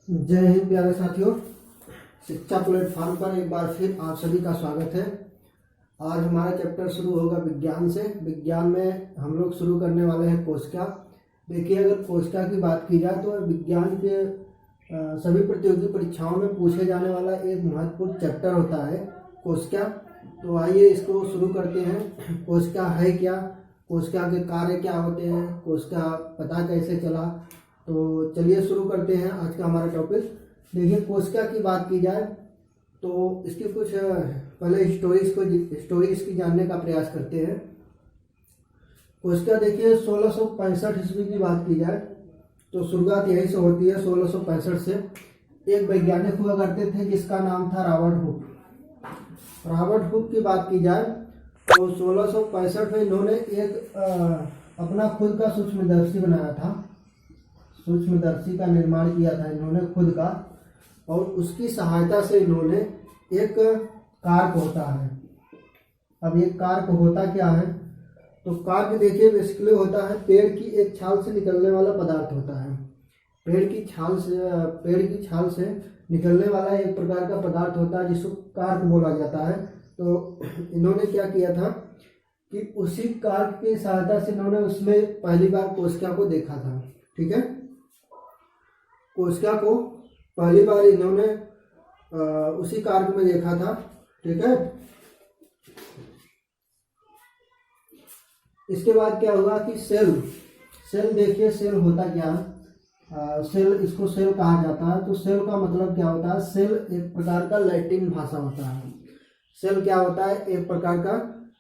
जय हिंद प्यारे साथियों। शिक्षा प्लेटफॉर्म पर एक बार फिर आप सभी का स्वागत है। आज हमारा चैप्टर शुरू होगा विज्ञान से। विज्ञान में हम लोग शुरू करने वाले हैं कोशिका। देखिए, अगर कोशिका की बात की जाए तो विज्ञान के सभी प्रतियोगी परीक्षाओं में पूछे जाने वाला एक महत्वपूर्ण चैप्टर होता है कोशिका। तो आइए इसको शुरू करते हैं। कोशिका है क्या, कोशिका के कार्य क्या होते हैं, कोशिका पता कैसे चला। तो चलिए शुरू करते हैं आज का हमारा टॉपिक। देखिए, कोशिका की बात की जाए तो इसकी कुछ पहले स्टोरी इसकी जानने का प्रयास करते हैं। कोशिका देखिए 1665 ईस्वी की बात की जाए तो शुरुआत यहीं से होती है। 1665 से एक वैज्ञानिक हुआ करते थे जिसका नाम था रॉबर्ट हुक। रॉबर्ट हुक की बात की जाए तो 1665 में इन्होंने एक अपना खुद का सूक्ष्मदर्शी बनाया था। सूक्ष्मदर्शी का निर्माण किया था इन्होंने खुद का, और उसकी सहायता से इन्होंने एक कार्क होता है। अब एक कार्क होता क्या है, तो कार्क देखिए बेसिकली होता है पेड़ की एक छाल से निकलने वाला पदार्थ होता है। पेड़ की छाल से निकलने वाला एक प्रकार का पदार्थ होता है जिसको कार्क बोला जाता है। तो इन्होंने क्या किया था कि उसी कार्क की सहायता से इन्होंने उसमें पहली बार कोशिका को देखा था। ठीक है, कोशिका को पहली बार इन्होंने उसी कार्क में देखा था। ठीक है, इसके बाद क्या हुआ कि सेल देखिए सेल होता क्या है। सेल, इसको सेल कहा जाता है। तो सेल का मतलब क्या होता है, सेल एक प्रकार का लैटिन भाषा होता है। सेल क्या होता है, एक प्रकार का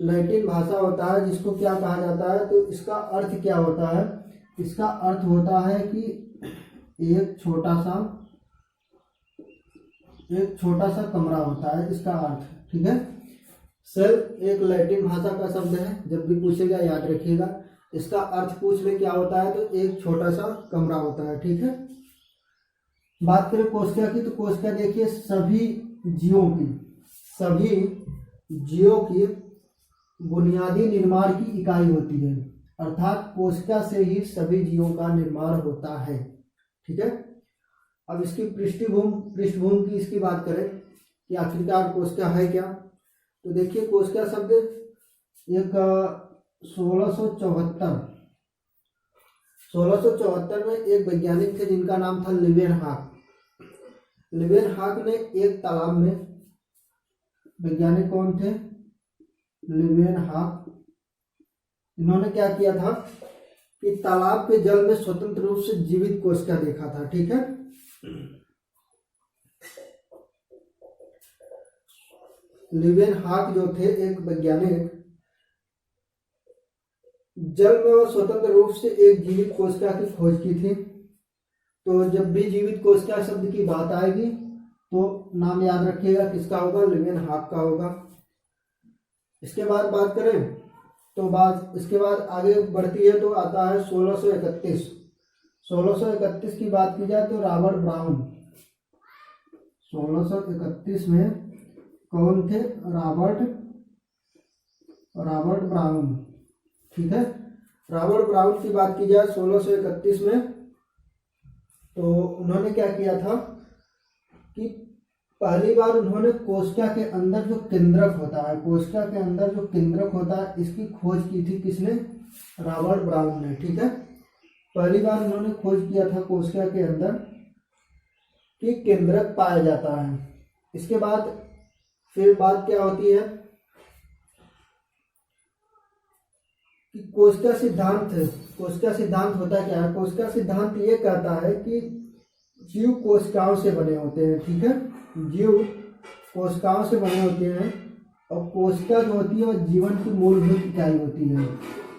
लैटिन भाषा होता है जिसको क्या कहा जाता है। तो इसका अर्थ क्या होता है, इसका अर्थ होता है कि एक छोटा सा कमरा होता है, इसका अर्थ। ठीक है, सेल एक लैटिन भाषा का शब्द है। जब भी पूछेगा याद रखिएगा, इसका अर्थ पूछ ले क्या होता है, तो एक छोटा सा कमरा होता है। ठीक है, बात करें कोशिका की तो कोशिका देखिए सभी जीवों की बुनियादी निर्माण की इकाई होती है। अर्थात कोशिका से ही सभी जीवों का निर्माण होता है। ठीक है, अब इसकी पृष्ठभूमि की इसकी बात करें कि आखिरकार कोशिका है क्या। तो देखिए, कोशिका शब्द एक 1674 में एक वैज्ञानिक थे जिनका नाम था लीवेनहॉक ने एक तालाब में, वैज्ञानिक कौन थे, लीवेनहॉक। इन्होंने क्या किया था कि तालाब के जल में स्वतंत्र रूप से जीवित कोशिका देखा था। ठीक है, लीवेनहॉक जो थे एक वैज्ञानिक, जल में वो स्वतंत्र रूप से एक जीवित कोशिका की खोज की थी। तो जब भी जीवित कोशिका शब्द की बात आएगी तो नाम याद रखिएगा किसका होगा, लीवेनहॉक का होगा। इसके बाद बात करें तो इसके बाद आगे बढ़ती है तो आता है 1631 की बात की जाए तो रॉबर्ट ब्राउन। 1631 में कौन थे, रॉबर्ट ब्राउन। ठीक है, रॉबर्ट ब्राउन की बात की जाए 1631 में, तो उन्होंने क्या किया था कि पहली बार उन्होंने कोशिका के अंदर जो केंद्रक होता है, इसकी खोज की थी किसने, रॉबर्ट ब्राउन ने। ठीक है, पहली बार उन्होंने खोज किया था कोशिका के अंदर कि केंद्रक पाया जाता है। इसके बाद फिर बात क्या होती है कि कोशिका सिद्धांत होता क्या है। कोशिका सिद्धांत ये कहता है कि जीव कोशिकाओं से बने होते हैं। ठीक है, जीव कोशिकाओं से बने होते हैं, और कोशिका जो होती है वह जीवन की मूलभूत इकाई होती है।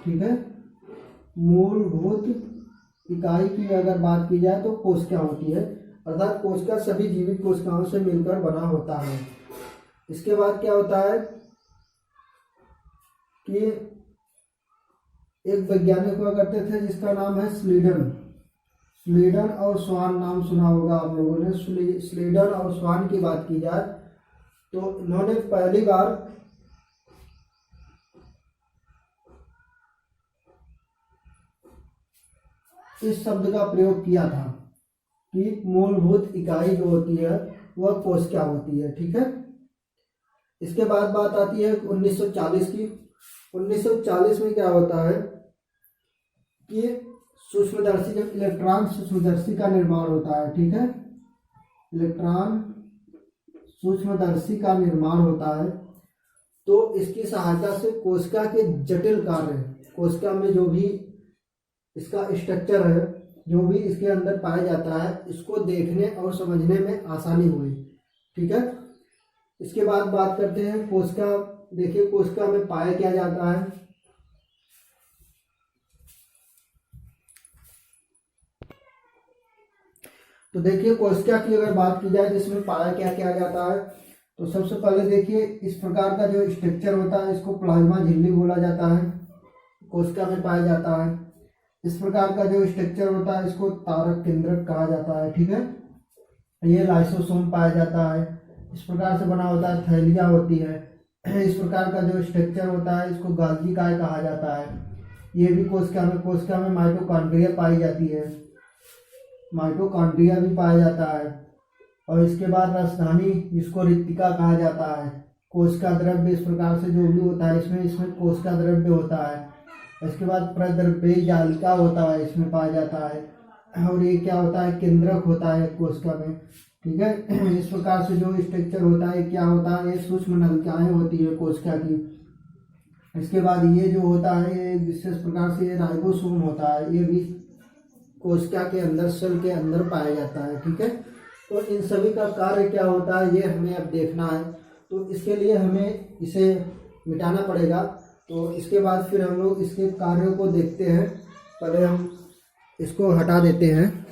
ठीक है, मूलभूत इकाई की अगर बात की जाए तो कोशिका होती है, अर्थात कोशिका सभी जीवित कोशिकाओं से मिलकर बना होता है। इसके बाद क्या होता है कि एक वैज्ञानिक हुआ करते थे जिसका नाम है स्लीडन और स्वान, नाम सुना होगा आप लोगों ने। स्लीडन और स्वान की बात की जाए तो इन्होंने पहली बार इस शब्द का प्रयोग किया था की मूलभूत इकाई जो होती है वह कोशिका होती है। ठीक है, इसके बाद बात आती है 1940 की। 1940 में क्या होता है कि सूक्ष्मदर्शी, जब इलेक्ट्रॉन सूक्ष्मदर्शी का निर्माण होता है। ठीक है, इलेक्ट्रॉन सूक्ष्मदर्शी का निर्माण होता है तो इसकी सहायता से कोशिका के जटिल कार्य, कोशिका में जो भी इसका स्ट्रक्चर है, जो भी इसके अंदर पाया जाता है, इसको देखने और समझने में आसानी हुई। ठीक है, इसके बाद बात करते हैं कोशिका। देखिए कोशिका में पाया क्या जाता है। तो देखिए कोशिका की अगर बात की जाए तो इसमें पाया क्या क्या जाता है। तो सबसे पहले देखिए इस प्रकार का जो स्ट्रक्चर होता है इसको प्लाज्मा झिल्ली बोला जाता है, कोशिका में पाया जाता है। इस प्रकार का जो स्ट्रक्चर होता है इसको तारक केंद्रक कहा जाता है। ठीक है, ये लाइसोसोम पाया जाता है। इस प्रकार से बना होता है, थैलियाँ होती है। इस प्रकार का जो स्ट्रक्चर होता है इसको गाल्गी काय कहा जाता है। ये भी कोशिका में माइटोकॉन्ड्रिया पाई जाती है, माइटोकॉन्ड्रिया भी पाया जाता है। और इसके बाद राजधानी, जिसको रिक्तिका कहा जाता है। कोशिका द्रव्य, इस प्रकार से जो भी होता है इसमें कोशिका द्रव्य होता है। इसके बाद प्रद्रव्य जालिका होता है, इसमें पाया जाता है। और ये क्या होता है, केंद्रक होता है कोशिका में। ठीक है, इस प्रकार से जो स्ट्रक्चर होता है क्या होता है, ये सूक्ष्म नलिकाएं होती है कोशिका की। इसके बाद ये जो होता है ये विशेष प्रकार से ये राइबोसोम होता है, ये भी कोशिका के अंदर, सेल के अंदर पाया जाता है। ठीक है, तो इन सभी का कार्य क्या होता है ये हमें अब देखना है। तो इसके लिए हमें इसे मिटाना पड़ेगा। तो इसके बाद फिर हम लोग इसके कार्यों को देखते हैं। पहले हम इसको हटा देते हैं।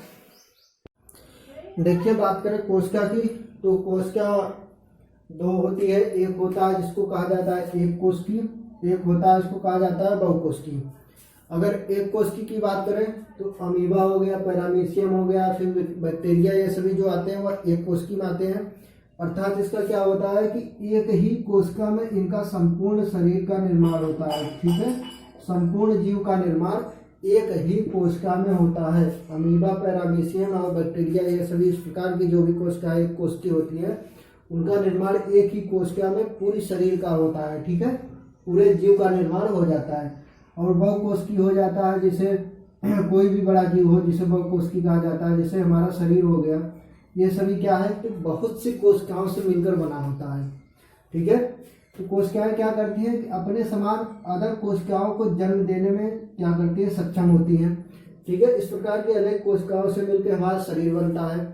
देखिए बात करें कोशिका की, तो कोशिका दो होती है। एक होता है जिसको कहा जाता है एक कोशिकी, एक होता है इसको कहा जाता है बहुकोशिकी। अगर एक कोशिकी की बात करें तो अमीबा हो गया, पैरामीशियम हो गया, फिर बैक्टीरिया, ये सभी जो आते हैं वह एक कोशिकी में आते हैं। अर्थात इसका क्या होता है कि एक ही कोशिका में इनका संपूर्ण शरीर का निर्माण होता है। ठीक है, संपूर्ण जीव का निर्माण एक ही कोशिका में होता है। अमीबा, पैरामीशियम और बैक्टीरिया, ये सभी इस प्रकार की जो भी कोशिका एक कोशिकी होती है उनका निर्माण एक ही कोशिका में पूरी शरीर का होता है। ठीक है, पूरे जीव का निर्माण हो जाता है। और बहुकोशिकी हो जाता है, जैसे कोई भी बड़ा जीव हो जिसे बहुकोशिकी कहा जाता है। जैसे हमारा शरीर हो गया, ये सभी क्या है कि बहुत सी कोशिकाओं से मिलकर बना होता है। ठीक है, तो कोशिकाएं क्या करती हैं कि अपने समान अदर कोशिकाओं को जन्म देने में क्या करती है, सक्षम होती हैं। ठीक है, इस प्रकार की अनेक कोशिकाओं से मिलकर हमारा शरीर बनता है।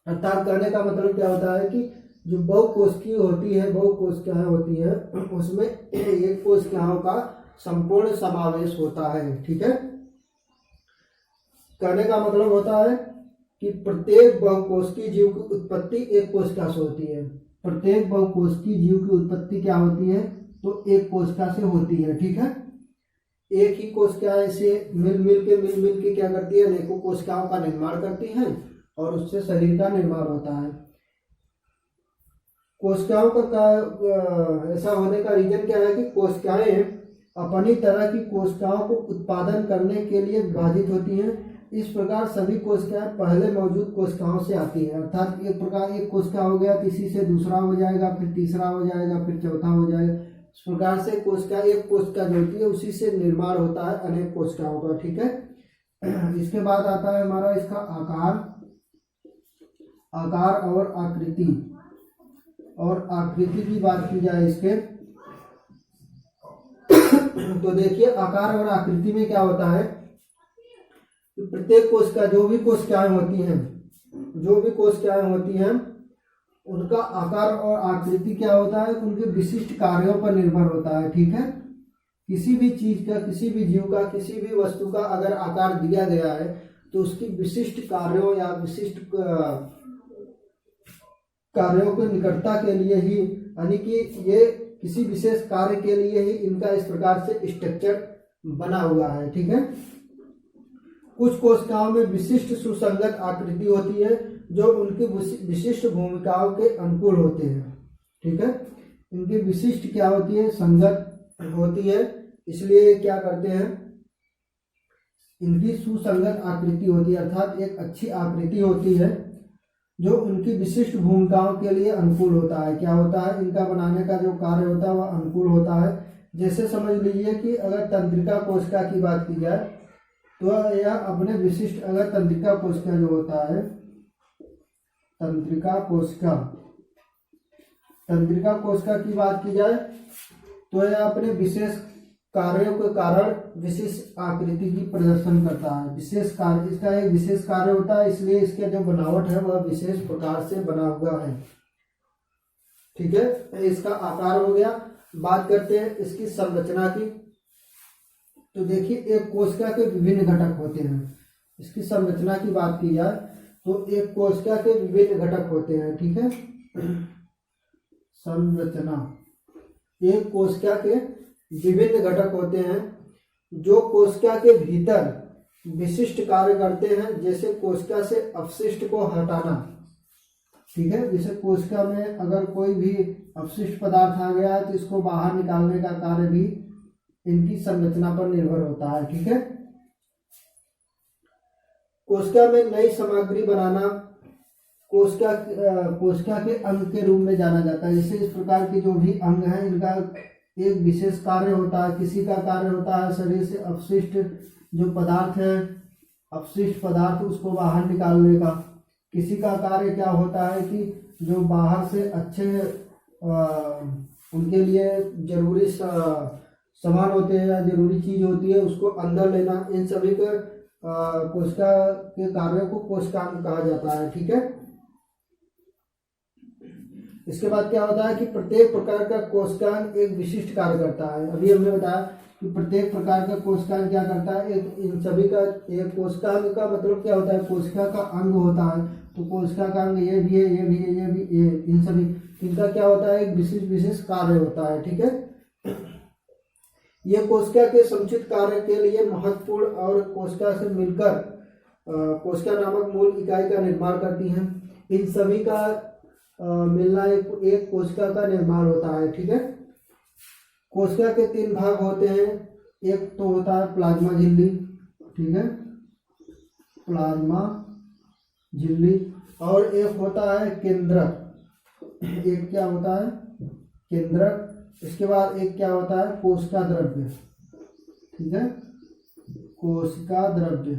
अर्थात कहने का मतलब क्या होता है कि जो बहुकोशिकीय होती है, बहुकोशिकाएं होती है, उसमें एक कोशिकाओं का संपूर्ण समावेश होता है। ठीक है, कहने का मतलब होता है कि प्रत्येक बहुकोशिकीय जीव की उत्पत्ति एक कोशिका से होती है। प्रत्येक बहुकोशिकीय जीव की उत्पत्ति क्या होती है, तो एक कोशिका से होती है। ठीक है, एक ही कोशिका ऐसे मिल के क्या करती है, अनेकों कोशिकाओं का निर्माण करती है और उससे शरीर का निर्माण होता है। कोशिकाओं का ऐसा होने का रीजन क्या है कि कोशिकाएं अपनी तरह की कोशिकाओं को उत्पादन करने के लिए विभाजित होती हैं। इस प्रकार सभी कोशिकाएं पहले मौजूद कोशिकाओं से आती हैं। अर्थात एक प्रकार एक कोशिका हो गया, किसी से दूसरा हो जाएगा, फिर तीसरा हो जाएगा, फिर चौथा हो जाएगा। इस प्रकार से कोशिका, एक कोशिका जो होती है उसी से निर्माण होता है अनेक कोशिकाओं का। ठीक है, इसके बाद आता है हमारा इसका आकार और आकृति। और आकृति की बात की जाए इसके, तो देखिए आकार और आकृति में क्या होता है, प्रत्येक कोशिका, जो भी कोशिकाएं होती हैं उनका आकार और आकृति क्या होता है, उनके विशिष्ट कार्यों पर निर्भर होता है। ठीक है, किसी भी चीज का, किसी भी जीव का, किसी भी वस्तु का अगर आकार दिया गया है तो उसकी विशिष्ट कार्यों या विशिष्ट कार्यों की निकटता के लिए ही, यानी कि ये किसी विशेष कार्य के लिए ही इनका इस प्रकार से स्ट्रक्चर बना हुआ है। ठीक है, कुछ कोशिकाओं में विशिष्ट सुसंगत आकृति होती है जो उनकी विशिष्ट भूमिकाओं के अनुकूल होते हैं। ठीक है, इनकी विशिष्ट क्या होती है, संगत होती है, इसलिए क्या करते हैं, इनकी सुसंगत आकृति होती है, अर्थात एक अच्छी आकृति होती है जो उनकी विशिष्ट भूमिकाओं के लिए अनुकूल होता है। क्या होता है, इनका बनाने का जो कार्य होता है वह अनुकूल होता है। जैसे समझ लीजिए कि अगर तंत्रिका कोशिका की बात की जाए तो यह अपने विशिष्ट, अगर तंत्रिका कोशिका जो होता है, तंत्रिका कोशिका की बात की जाए तो यह अपने विशेष कार्यों के कारण विशिष्ट आकृति की प्रदर्शन करता है। विशेष कार्य, इसका एक विशेष कार्य होता है, इसलिए इसका जो बनावट है वह विशेष प्रकार से बना हुआ है। ठीक है, इसका आकार हो गया। बात करते हैं इसकी संरचना की। तो देखिए, एक कोशिका के विभिन्न घटक होते हैं। इसकी संरचना की बात की जाए तो एक कोशिका के विभिन्न घटक होते हैं। ठीक है, संरचना, एक कोशिका के विभिन्न घटक होते हैं जो कोशिका के भीतर विशिष्ट कार्य करते हैं, जैसे कोशिका से अपशिष्ट को हटाना। ठीक है, जैसे कोशिका में अगर कोई भी अपशिष्ट पदार्थ आ गया है तो इसको बाहर निकालने का कार्य भी इनकी संरचना पर निर्भर होता है। ठीक है, कोशिका में नई सामग्री बनाना कोशिका के अंग के रूप में जाना जाता है। जैसे इस प्रकार के जो भी अंग हैं इनका एक विशेष कार्य होता है। किसी का कार्य होता है शरीर से अपशिष्ट जो पदार्थ है, अपशिष्ट पदार्थ उसको बाहर निकालने का। किसी का कार्य क्या होता है कि जो बाहर से अच्छे उनके लिए जरूरी सामान होते हैं या जरूरी चीज होती है उसको अंदर लेना। इन सभी के कोशिका के कार्यों को कोशिकांग कहा जाता है। ठीक है, इसके बाद क्या होता है कि प्रत्येक प्रकार का कोशिकांग एक विशिष्ट कार्य करता है। अभी हमने बताया कि प्रत्येक प्रकार का कोशिकांग क्या करता है, एक इन सभी का, एक कोशिकांग का मतलब क्या होता है, कोशिका का अंग होता है। तो कोशिका का अंग ये भी है, ये भी है, ये भी, ये, इन सभी इनका क्या होता है, एक विशेष कार्य होता है। ठीक है, ये कोशिका के समुचित कार्य के लिए महत्वपूर्ण और कोशिका से मिलकर कोशिका नामक मूल इकाई का निर्माण करती हैं। इन सभी का मिलना एक कोशिका का निर्माण होता है। ठीक है, कोशिका के 3 भाग होते हैं। एक तो होता है प्लाज्मा झिल्ली। ठीक है, प्लाज्मा झिल्ली, और एक होता है केंद्रक। एक क्या होता है, केंद्रक। इसके बाद एक क्या होता है, कोशिका द्रव्य। ठीक है, कोशिका द्रव्य।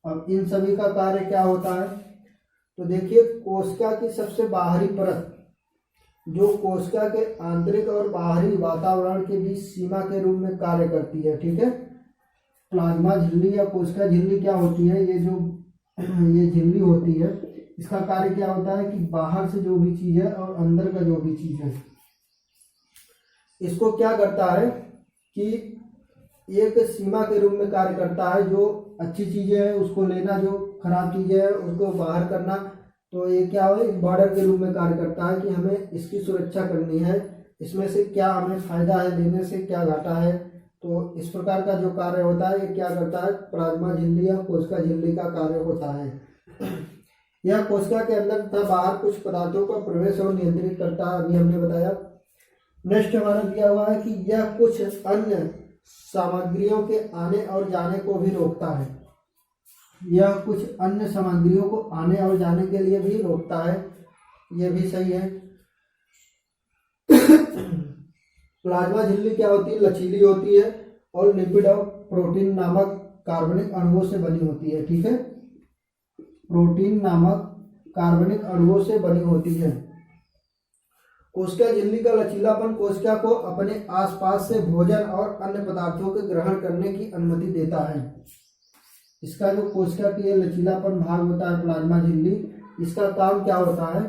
अब इन सभी का कार्य क्या होता है, तो देखिए कोशिका की सबसे बाहरी परत जो कोशिका के आंतरिक और बाहरी वातावरण के बीच सीमा के रूप में कार्य करती है। ठीक है, प्लाज्मा झिल्ली या कोशिका झिल्ली क्या होती है, ये झिल्ली होती है, इसका कार्य क्या होता है कि बाहर से जो भी चीज है और अंदर का जो भी चीज है इसको क्या करता है कि एक सीमा के रूप में कार्य करता है। जो अच्छी चीजें हैं उसको लेना, जो खराब चीजें हैं उसको बाहर करना। तो ये क्या है, एक बॉर्डर के रूप में कार्य करता है कि हमें इसकी सुरक्षा करनी है, इसमें से क्या हमें फायदा है, लेने से क्या घाटा है। तो इस प्रकार का जो कार्य होता है ये क्या करता है, प्लाज्मा झिल्ली या कोशिका झिल्ली का कार्य होता है। यह कोशिका के अंदर तथा बाहर कुछ पदार्थों का प्रवेश और नियंत्रित करता है, अभी हमने बताया। नेक्स्ट हमारा दिया हुआ है कि यह कुछ अन्य सामग्रियों के आने और जाने को भी रोकता है। यह कुछ अन्य सामग्रियों को आने और जाने के लिए भी रोकता है, यह भी सही है। प्लाज्मा झिल्ली क्या होती है, लचीली होती है और लिपिड और प्रोटीन नामक कार्बनिक अणुओं से बनी होती है। ठीक है, प्रोटीन नामक कार्बनिक अणुओं से बनी होती है। कोशिका झिल्ली का लचीलापन कोशिका को अपने आसपास से भोजन और अन्य पदार्थों के ग्रहण करने की अनुमति देता है। इसका जो कोशिका की लचीलापन भाग होता है प्लाज्मा झिल्ली, इसका काम क्या होता है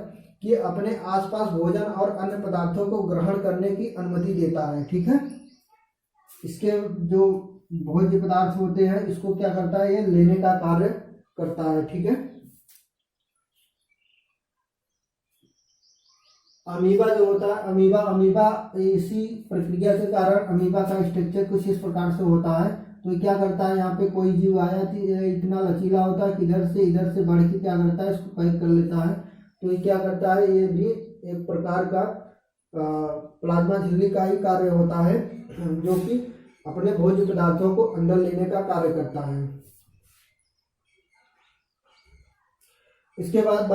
कि अपने आसपास भोजन और अन्य पदार्थों को ग्रहण करने की अनुमति देता है। ठीक है, इसके जो भोज्य पदार्थ होते हैं इसको क्या करता है, ये लेने का कार्य करता है। ठीक है, अमीबा जो होता है, अमीबा इसी प्रक्रिया के कारण अमीबा का स्ट्रक्चर कुछ इस प्रकार से होता है। तो क्या करता है, यहाँ पे कोई जीव आया थी, इतना लचीला होता है कि इधर से बढ़ के क्या करता है, इसको पैक कर लेता है। तो ये क्या करता है, ये भी एक प्रकार का प्लाज्मा झिल्ली का ही कार्य होता है, जो कि अपने भोज्य पदार्थों को अंदर लेने का कार्य करता है। इसके बाद बात